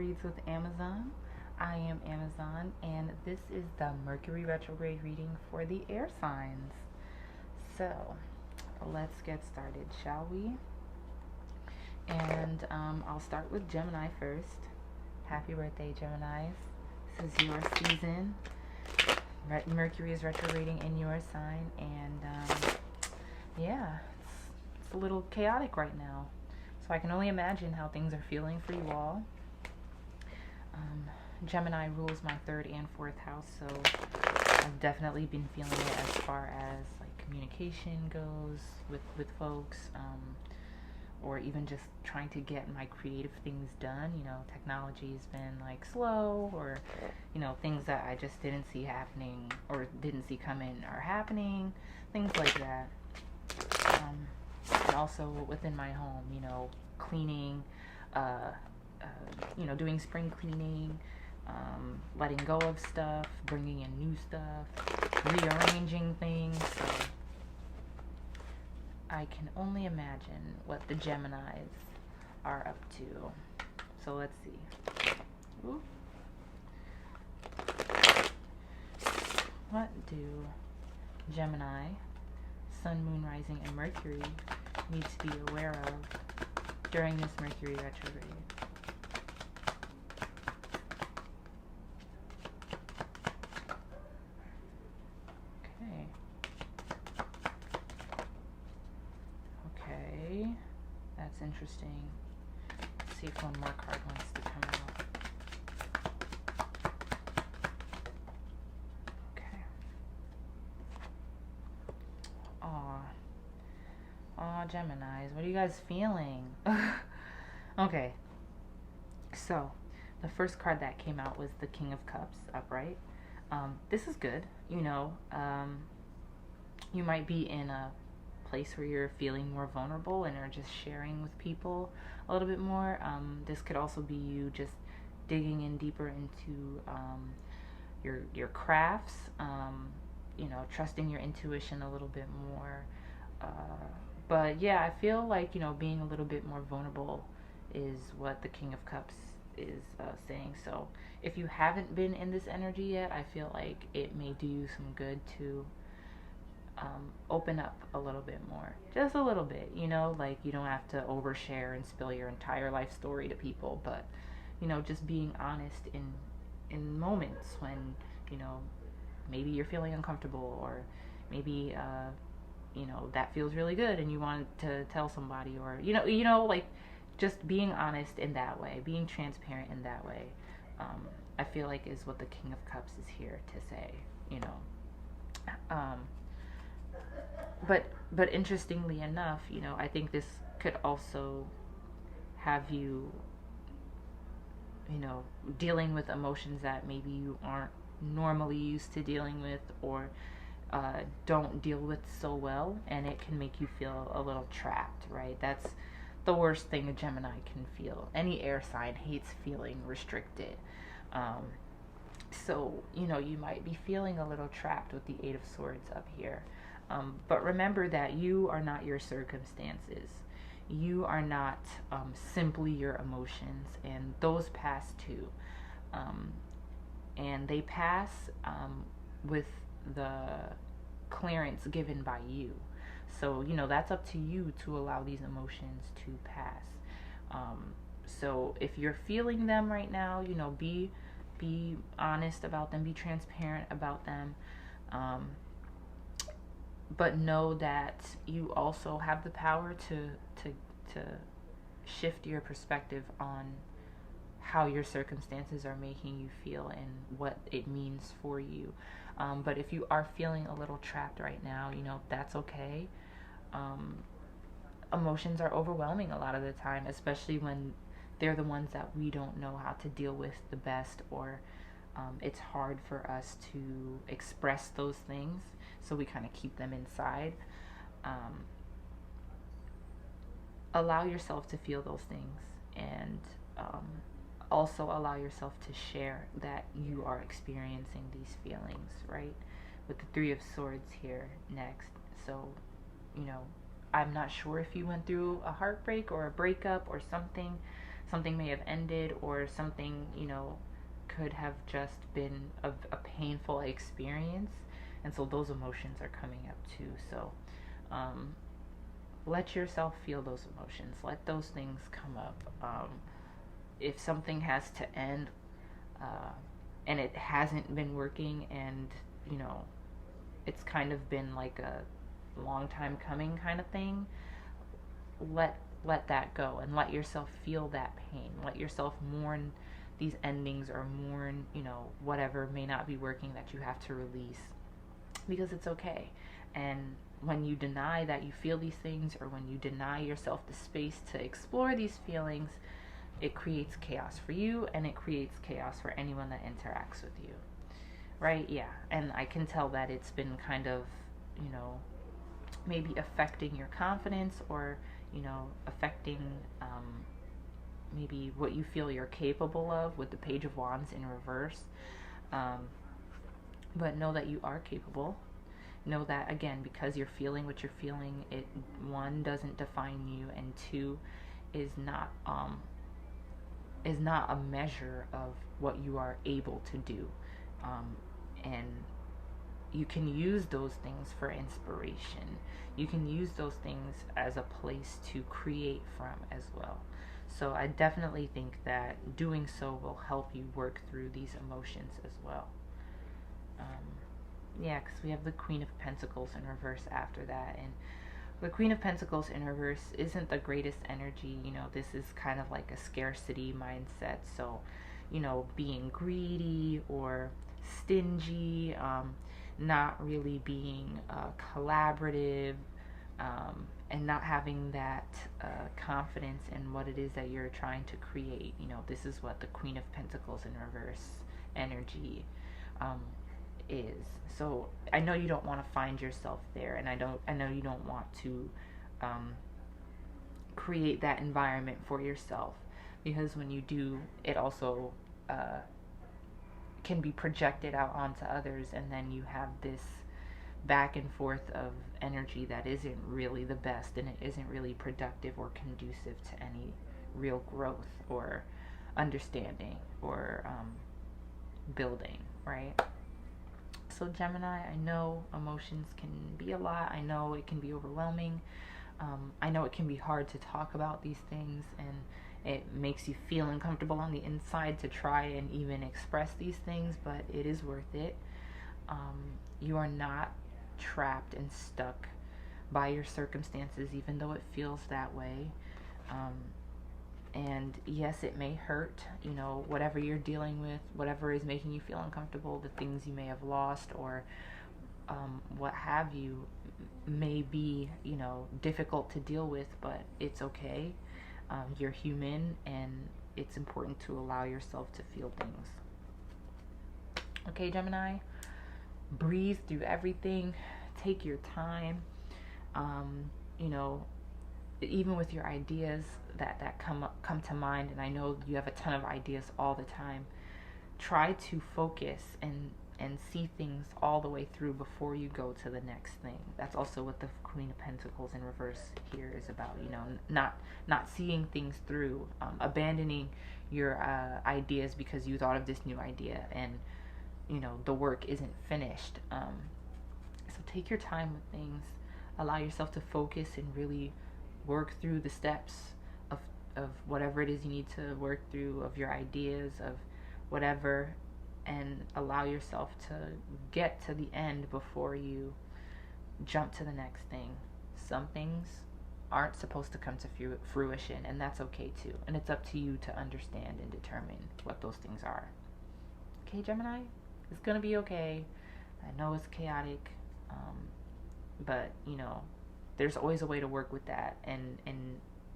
Reads with Amazon. I am Amazon, and this is the Mercury Retrograde reading for the air signs. So, let's get started, shall we? And I'll start with Gemini first. Happy birthday, Geminis. This is your season. Mercury is retrograding in your sign, and yeah, it's a little chaotic right now. So I can only imagine how things are feeling for you all. Gemini rules my 3rd and 4th house, so I've definitely been feeling it as far as like communication goes with folks, or even just trying to get my creative things done. You know, technology's been like slow, or you know, things that I just didn't see happening or didn't see coming are happening, things like that. And also within my home, you know, cleaning, you know, doing spring cleaning, letting go of stuff, bringing in new stuff, rearranging things. So I can only imagine what the Geminis are up to. So let's see. Ooh. What do Gemini, Sun, Moon, Rising, and Mercury need to be aware of during this Mercury retrograde? Okay, that's interesting. Let's see if one more card wants to come out. Okay. Aw, Geminis, what are you guys feeling? Okay, so the first card that came out was the King of Cups upright. This is good. You know, you might be in a place where you're feeling more vulnerable and are just sharing with people a little bit more. This could also be you just digging in deeper into your crafts, you know, trusting your intuition a little bit more. But yeah, I feel like, you know, being a little bit more vulnerable is what the King of Cups is saying. So if you haven't been in this energy yet, I feel like it may do you some good to open up a little bit more, just a little bit, you know, like you don't have to overshare and spill your entire life story to people, but you know, just being honest in moments when, you know, maybe you're feeling uncomfortable, or maybe you know, that feels really good and you want to tell somebody, or you know, like just being honest in that way, being transparent in that way, I feel like is what the King of Cups is here to say, you know. But interestingly enough, you know, I think this could also have you, you know, dealing with emotions that maybe you aren't normally used to dealing with, or don't deal with so well, and it can make you feel a little trapped, right? That's the worst thing a Gemini can feel. Any air sign hates feeling restricted. So, you know, you might be feeling a little trapped with the 8 of Swords up here. But remember that you are not your circumstances. You are not simply your emotions, and those pass too. And they pass with the clearance given by you. So, you know, that's up to you to allow these emotions to pass. So if you're feeling them right now, you know, be honest about them, be transparent about them. But know that you also have the power to shift your perspective on how your circumstances are making you feel and what it means for you. But if you are feeling a little trapped right now, you know, that's okay. Emotions are overwhelming a lot of the time, especially when they're the ones that we don't know how to deal with the best, or it's hard for us to express those things, so we kind of keep them inside. Allow yourself to feel those things, and also allow yourself to share that you are experiencing these feelings, right? With the 3 of Swords here next. So, you know, I'm not sure if you went through a heartbreak or a breakup or something something may have ended, or something, you know, could have just been a painful experience. And so those emotions are coming up too. So let yourself feel those emotions. Let those things come up. If something has to end, and it hasn't been working, and, you know, it's kind of been like a long time coming kind of thing, let that go and let yourself feel that pain. Let yourself mourn these endings, or mourn, you know, whatever may not be working that you have to release, because it's okay. And when you deny that you feel these things, or when you deny yourself the space to explore these feelings, it creates chaos for you, and it creates chaos for anyone that interacts with you, right? Yeah. And I can tell that it's been kind of, you know, maybe affecting your confidence, or, you know, affecting maybe what you feel you're capable of with the Page of Wands in reverse. But know that you are capable. Know that, again, because you're feeling what you're feeling, it, one, doesn't define you, and two, is not a measure of what you are able to do. And you can use those things for inspiration. You can use those things as a place to create from as well. So I definitely think that doing so will help you work through these emotions as well. Yeah, because we have the Queen of Pentacles in reverse after that. And the Queen of Pentacles in reverse isn't the greatest energy. You know, this is kind of like a scarcity mindset. So, you know, being greedy or stingy, not really being collaborative, and not having that confidence in what it is that you're trying to create. You know, this is what the Queen of Pentacles in reverse energy is. So I know you don't want to find yourself there, and I know you don't want to create that environment for yourself, because when you do, it also can be projected out onto others, and then you have this back and forth of energy that isn't really the best, and it isn't really productive or conducive to any real growth or understanding or building, right? So Gemini, I know emotions can be a lot. I know it can be overwhelming. I know it can be hard to talk about these things, and it makes you feel uncomfortable on the inside to try and even express these things, but it is worth it. You are not trapped and stuck by your circumstances, even though it feels that way. And yes, it may hurt, you know, whatever you're dealing with, whatever is making you feel uncomfortable, the things you may have lost, or what have you, may be, you know, difficult to deal with, but it's okay. You're human, and it's important to allow yourself to feel things. Okay, Gemini, breathe through everything. Take your time. You know, even with your ideas that come to mind, and I know you have a ton of ideas all the time, try to focus and see things all the way through before you go to the next thing. That's also what the Queen of Pentacles in reverse here is about. You know, not seeing things through, abandoning your ideas because you thought of this new idea, and, you know, the work isn't finished. So take your time with things. Allow yourself to focus and really work through the steps of whatever it is you need to work through, of your ideas, of whatever, and allow yourself to get to the end before you jump to the next thing. Some things aren't supposed to come to fruition, and that's okay too. And it's up to you to understand and determine what those things are. Okay, Gemini? It's going to be okay. I know it's chaotic, but, you know, there's always a way to work with that and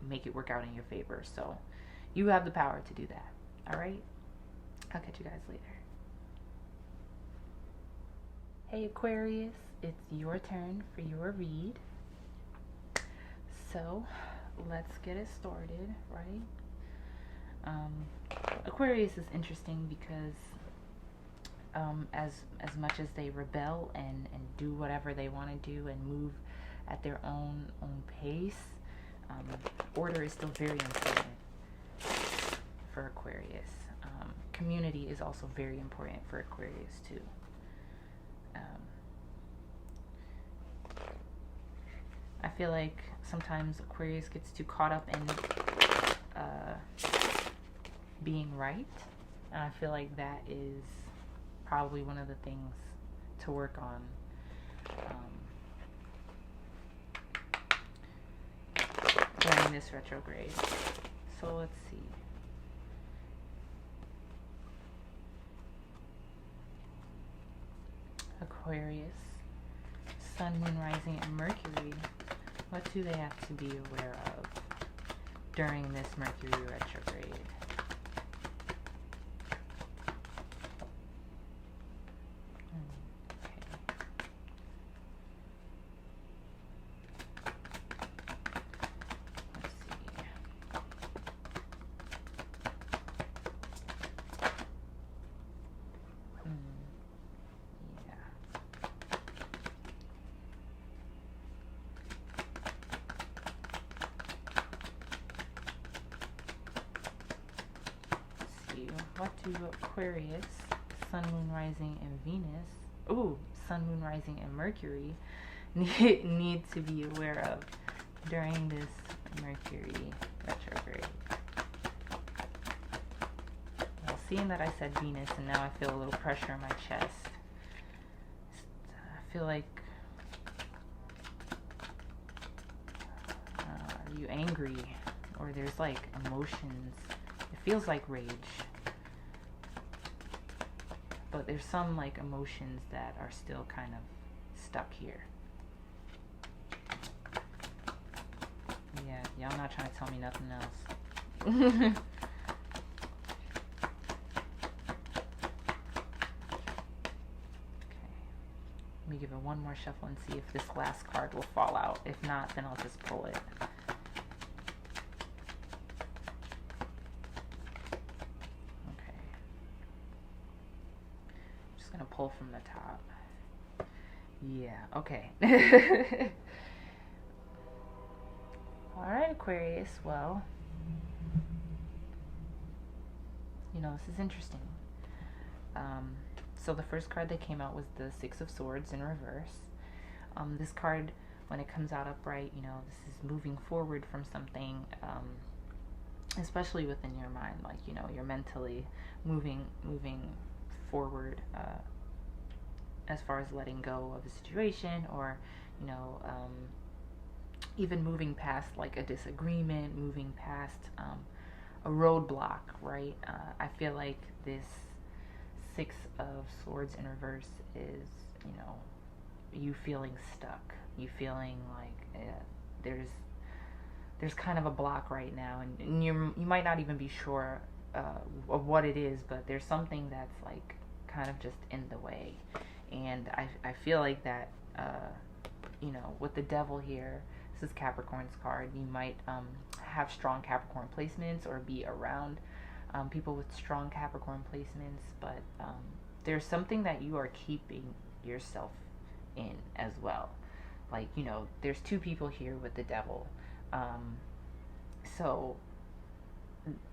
make it work out in your favor. So you have the power to do that. All right? I'll catch you guys later. Hey, Aquarius, it's your turn for your read. So let's get it started, right? Aquarius is interesting because as much as they rebel and do whatever they want to do and move at their own pace, order is still very important. for Aquarius. Community is also very important for Aquarius too. I feel like sometimes Aquarius gets too caught up in being right, and I feel like that is probably one of the things to work on. During this retrograde. So let's see. Aquarius, Sun, Moon, Rising, and Mercury. What do they have to be aware of during this Mercury retrograde? What do Aquarius, Sun, Moon, Rising, and Venus, Sun, Moon, Rising, and Mercury need to be aware of during this Mercury retrograde? Well, seeing that I said Venus, and now I feel a little pressure in my chest. I feel like, are you angry? Or there's like emotions. It feels like rage. But there's some like emotions that are still kind of stuck here. Yeah, y'all not trying to tell me nothing else. Okay. Let me give it one more shuffle and see if this last card will fall out. If not, then I'll just pull it. Pull from the top. Yeah, okay. Alright, Aquarius, well, this is interesting. So the first card that came out was the Six of Swords in reverse. This card, when it comes out upright, this is moving forward from something, especially within your mind, like, you're mentally moving forward, as far as letting go of a situation, or even moving past like a disagreement, moving past a roadblock, right? I feel like this Six of Swords in reverse is you feeling stuck, you feeling like there's kind of a block right now, and you might not even be sure of what it is, but there's something that's like kind of just in the way. And I feel like that, with the Devil here, this is Capricorn's card, you might have strong Capricorn placements or be around people with strong Capricorn placements, but there's something that you are keeping yourself in as well. Like, there's two people here with the Devil. So,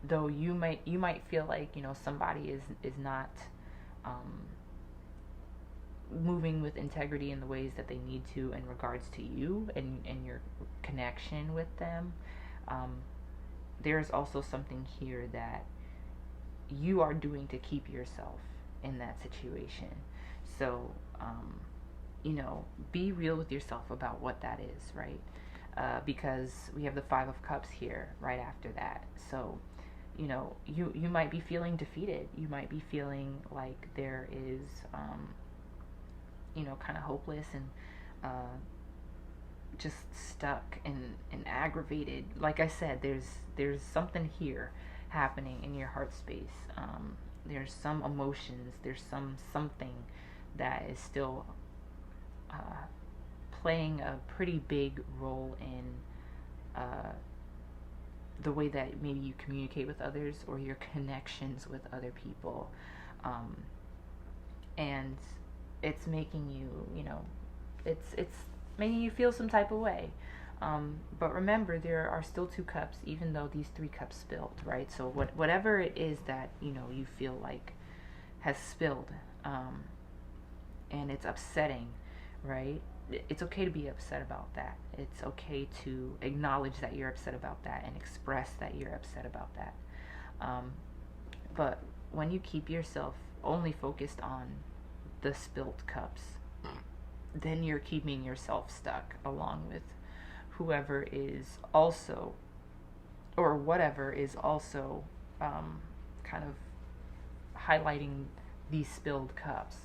though you might feel like, somebody is not moving with integrity in the ways that they need to in regards to you and your connection with them, there's also something here that you are doing to keep yourself in that situation. So, be real with yourself about what that is, right? Because we have the Five of Cups here right after that. So, you might be feeling defeated. You might be feeling like there is, kind of hopeless and just stuck and aggravated. Like I said, there's something here happening in your heart space. There's some emotions. There's something that is still playing a pretty big role in the way that maybe you communicate with others or your connections with other people, and it's making you, it's making you feel some type of way. But remember, there are still 2 cups, even though these 3 cups spilled, right? So whatever it is that, you feel like has spilled, and it's upsetting, right? It's okay to be upset about that. It's okay to acknowledge that you're upset about that and express that you're upset about that. But when you keep yourself only focused on the spilled cups, then you're keeping yourself stuck along with whoever is also, or whatever is also, kind of highlighting these spilled cups.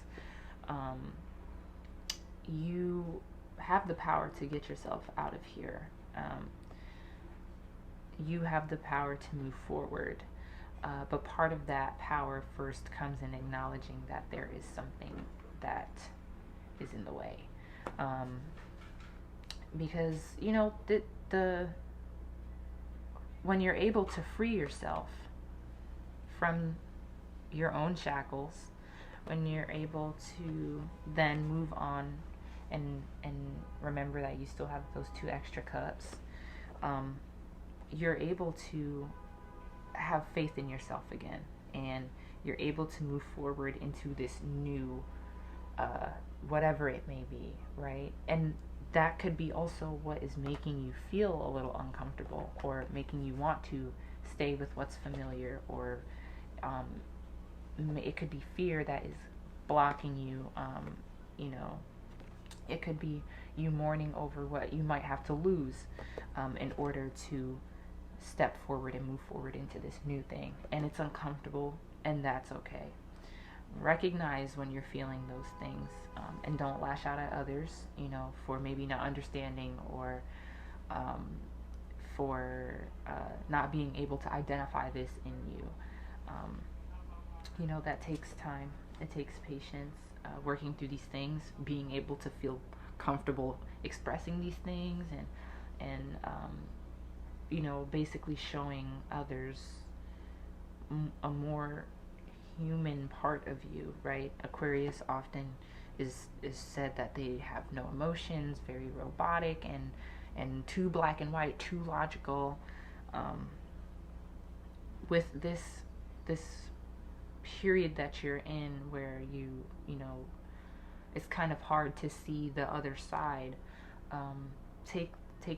You have the power to get yourself out of here. You have the power to move forward. But part of that power first comes in acknowledging that there is something that is in the way. Because, when you're able to free yourself from your own shackles, when you're able to then move on and remember that you still have those 2 extra cups, you're able to have faith in yourself again, and you're able to move forward into this new, whatever it may be, right? And that could be also what is making you feel a little uncomfortable, or making you want to stay with what's familiar, or it could be fear that is blocking you. It could be you mourning over what you might have to lose, in order to step forward and move forward into this new thing. And it's uncomfortable, and that's okay. Recognize when you're feeling those things, and don't lash out at others, for maybe not understanding, or for not being able to identify this in you. That takes time. It takes patience, working through these things, being able to feel comfortable expressing these things, and basically showing others a more human part of you, right? Aquarius often is said that they have no emotions, very robotic, and too black and white, too logical. With this period that you're in, where it's kind of hard to see the other side, take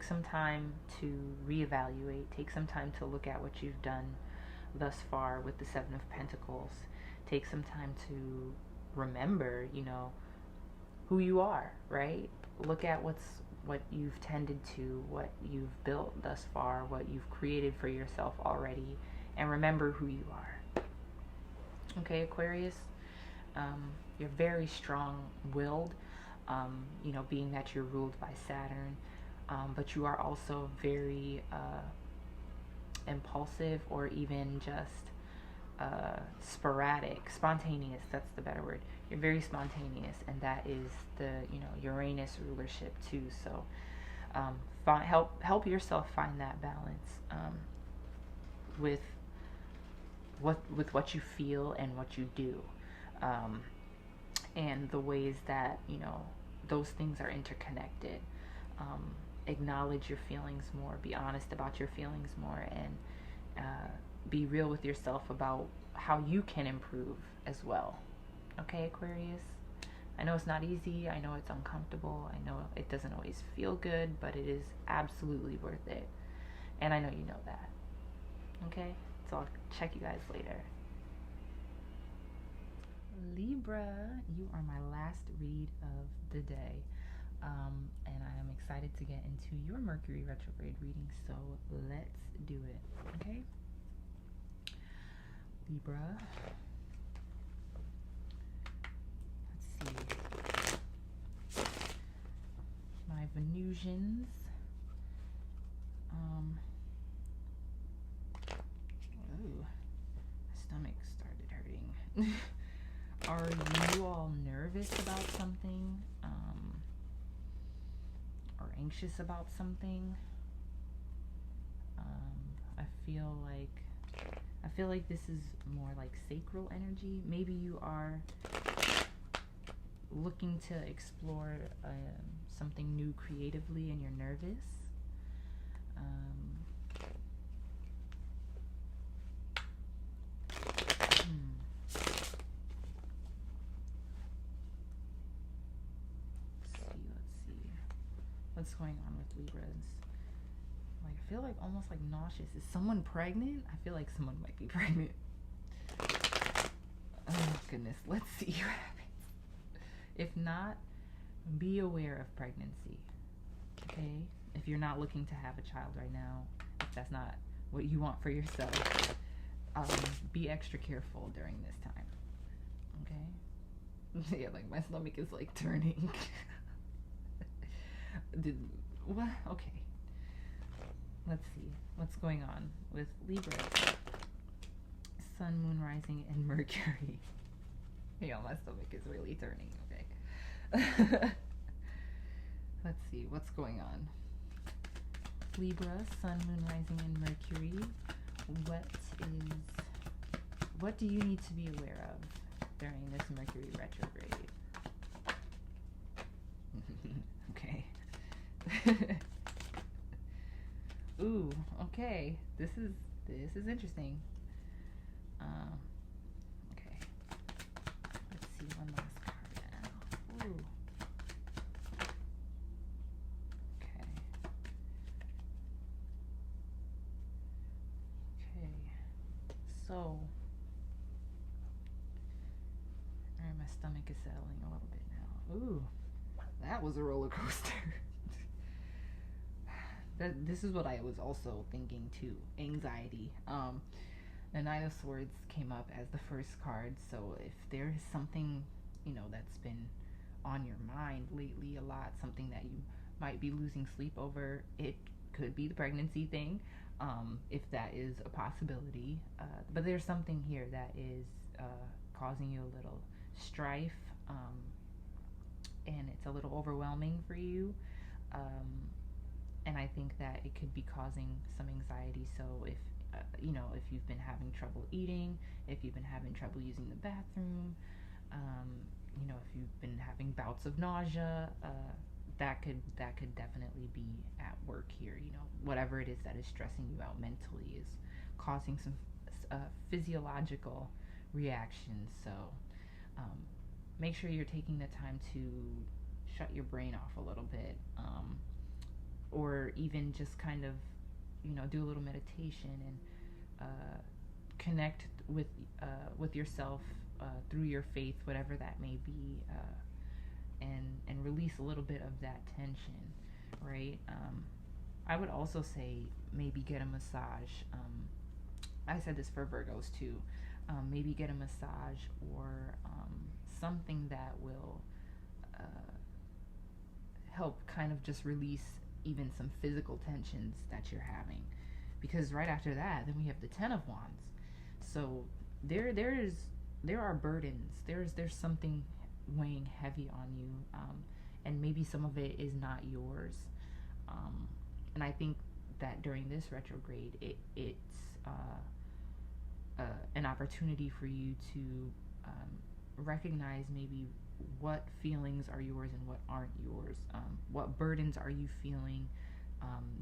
some time to reevaluate. Take some time to look at what you've done thus far with the 7 of Pentacles. Take some time to remember, who you are, right? Look at what you've tended to, what you've built thus far, what you've created for yourself already, and remember who you are. Okay, Aquarius? You're very strong-willed, being that you're ruled by Saturn, but you are also very impulsive, or even just sporadic, spontaneous. That's the better word. You're very spontaneous, and that is the Uranus rulership too. So help yourself find that balance, with what you feel and what you do, and the ways that those things are interconnected. Acknowledge your feelings more. Be honest about your feelings more, and be real with yourself about how you can improve as well. Okay, Aquarius? I know it's not easy. I know it's uncomfortable. I know it doesn't always feel good, but it is absolutely worth it. And I know you know that. Okay? So I'll check you guys later. Libra, you are my last read of the day. And I am excited to get into your Mercury retrograde reading, so let's do it. Okay? Libra. Let's see. My Venusians. Ooh, my stomach started hurting. Are you all nervous about something? Or anxious about something? I feel like this is more like sacral energy. Maybe you are looking to explore something new creatively, and you're nervous. Let's see. What's going on with Libras? Like, I feel like almost like nauseous. Is someone pregnant? I feel like someone might be pregnant. Oh goodness, let's see what happens. If not, be aware of pregnancy. Okay? If you're not looking to have a child right now, if that's not what you want for yourself, be extra careful during this time. Okay? Yeah, like my stomach is like turning. What? Okay. Let's see. What's going on with Libra? Sun, Moon, Rising, and Mercury. Yeah, my stomach is really turning. Okay. Let's see. What's going on? Libra, Sun, Moon, Rising, and Mercury. What do you need to be aware of during this Mercury retrograde? Okay. Ooh, okay. This is interesting. Okay. Let's see one last card now. Ooh. Okay. Okay. So, all right, my stomach is settling a little bit now. Ooh, that was a roller coaster. This is what I was also thinking too. Anxiety. The Nine of Swords came up as the first card. So if there is something, that's been on your mind lately a lot, something that you might be losing sleep over, it could be the pregnancy thing, if that is a possibility. But there's something here that is causing you a little strife, and it's a little overwhelming for you. And I think that it could be causing some anxiety. So if if you've been having trouble eating, if you've been having trouble using the bathroom, if you've been having bouts of nausea, that could definitely be at work here. Whatever it is that is stressing you out mentally is causing some physiological reactions. So make sure you're taking the time to shut your brain off a little bit. Or even just kind of, do a little meditation and connect with yourself through your faith, whatever that may be, and release a little bit of that tension, right? I would also say maybe get a massage. I said this for Virgos too. Maybe get a massage or something that will help kind of just release even some physical tensions that you're having, because right after that then we have the Ten of Wands. So there are burdens, there's something weighing heavy on you, and maybe some of it is not yours, and I think that during this retrograde it's an opportunity for you to recognize maybe what feelings are yours and what aren't yours. What burdens are you feeling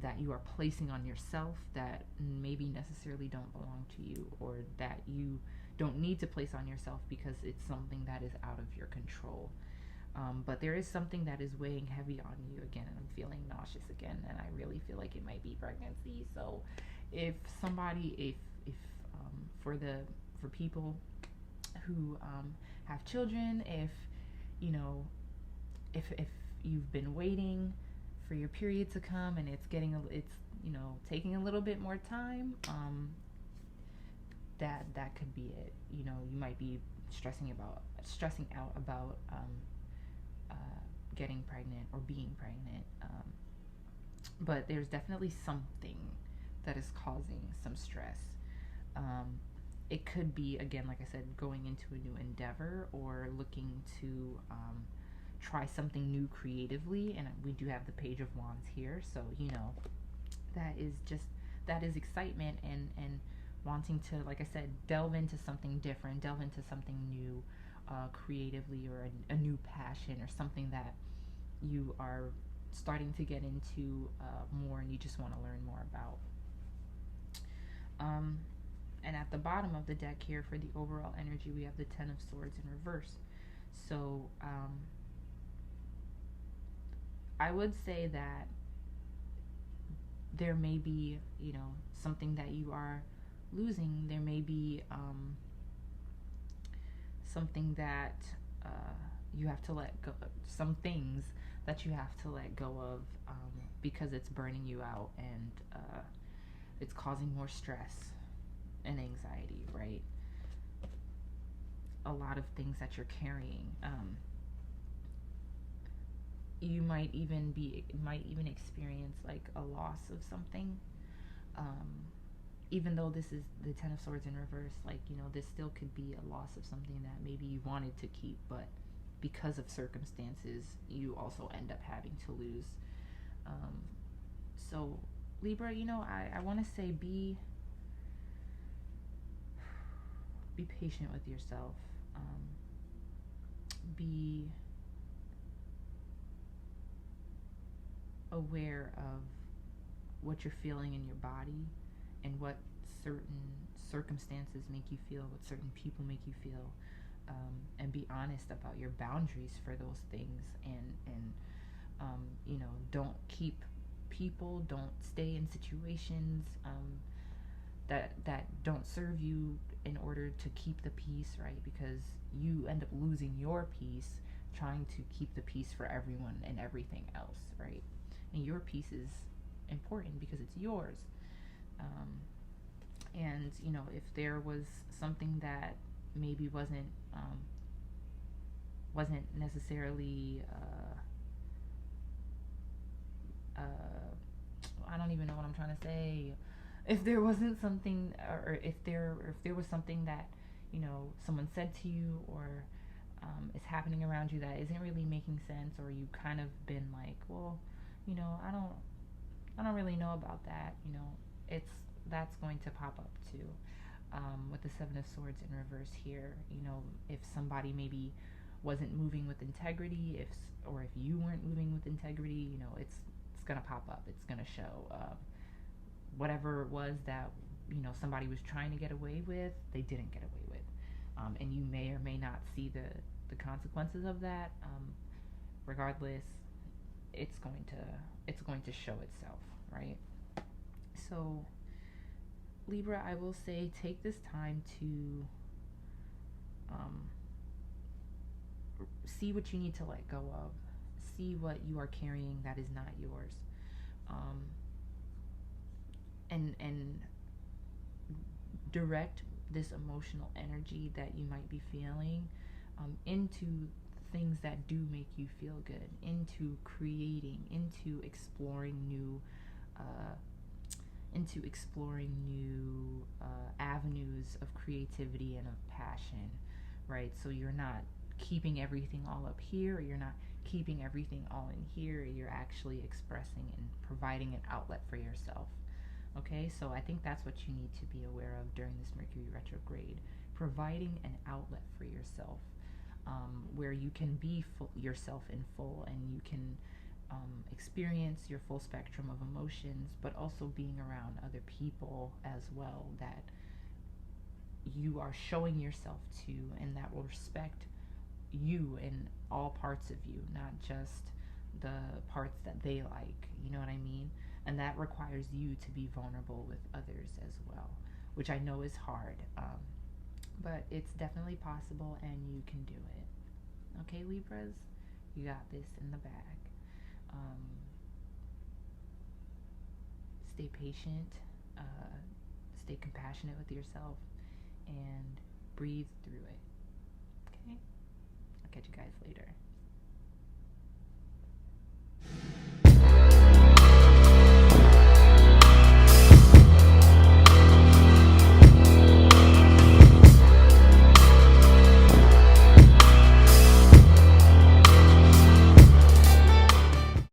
that you are placing on yourself that maybe necessarily don't belong to you, or that you don't need to place on yourself because it's something that is out of your control. But there is something that is weighing heavy on you again, and I'm feeling nauseous again, and I really feel like it might be pregnancy. So if for people who have children, if you've been waiting for your period to come and it's taking a little bit more time, that could be it. You might be stressing out about getting pregnant or being pregnant, but there's definitely something that is causing some stress. It could be, again, like I said, going into a new endeavor or looking to try something new creatively. And we do have the Page of Wands here, so that is excitement and wanting to, like I said, delve into something different, delve into something new, creatively, or a new passion, or something that you are starting to get into more, and you just want to learn more about. And at the bottom of the deck here for the overall energy, we have the Ten of Swords in reverse. So I would say that there may be, you know, something that you are losing. There may be something that you have to let go, some things that you have to let go of because it's burning you out, and it's causing more stress and anxiety, right? A lot of things that you're carrying. You might even experience like a loss of something. Even though this is the Ten of Swords in reverse, like, you know, this still could be a loss of something that maybe you wanted to keep, but because of circumstances, you also end up having to lose. So Libra, you know, I want to say be patient with yourself. Be aware of what you're feeling in your body and what certain circumstances make you feel, what certain people make you feel, and be honest about your boundaries for those things, and you know, don't keep people, don't stay in situations that don't serve you in order to keep the peace, right? Because you end up losing your peace trying to keep the peace for everyone and everything else, right? And your peace is important because it's yours. And you know, if there was something that maybe wasn't necessarily I don't even know what I'm trying to say. If there wasn't something, or if there was something that, you know, someone said to you, or is happening around you that isn't really making sense, or you kind of been like, well, you know, I don't really know about that, you know, that's going to pop up too. With the Seven of Swords in reverse here, you know, if somebody maybe wasn't moving with integrity, or if you weren't moving with integrity, you know, it's gonna pop up. It's gonna show. Whatever it was that, you know, somebody was trying to get away with, they didn't get away with, and you may or may not see the consequences of that. Regardless, it's going to show itself, right? So Libra, I will say, take this time to see what you need to let go of. See what you are carrying that is not yours. And direct this emotional energy that you might be feeling into things that do make you feel good, into creating, into exploring new avenues of creativity and of passion, right? So you're not keeping everything all up here, or you're not keeping everything all in here. You're actually expressing and providing an outlet for yourself. Okay, so I think that's what you need to be aware of during this Mercury retrograde, providing an outlet for yourself, where you can be yourself in full, and you can experience your full spectrum of emotions, but also being around other people as well that you are showing yourself to, and that will respect you in all parts of you, not just the parts that they like, you know what I mean? And that requires you to be vulnerable with others as well, which I know is hard, but it's definitely possible, and you can do it. Okay, Libras, you got this in the bag. Stay patient, stay compassionate with yourself, and breathe through it. Okay? I'll catch you guys later.